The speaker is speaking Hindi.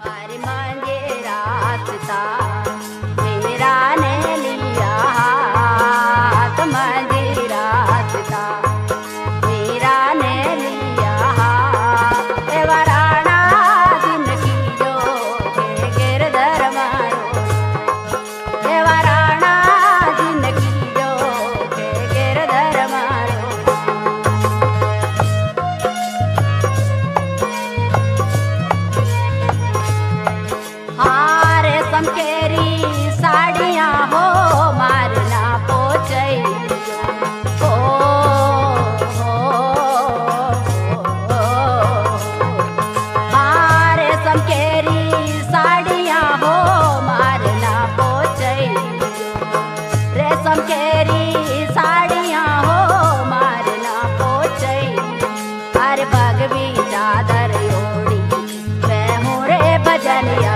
अरे मांगे रास्ता मेरा ने लिया हाथ, मांगे रास्ता मेरा ने लिया हाथ। ए वराणा दिन की जो के गिरधर मारो, ए वराणा दिन की जो के गिरधर मारो। हाँ रेशम केरी साड़ियाँ हो मारना पोचैया हो, हाँ रेशम केरी साड़ियाँ हो मारना पोचैया, रेशम केरी साड़ियाँ हो मारना पोचैया। अरे भगवी चादर ओढ़ी मैं हूँ रे भजनिया।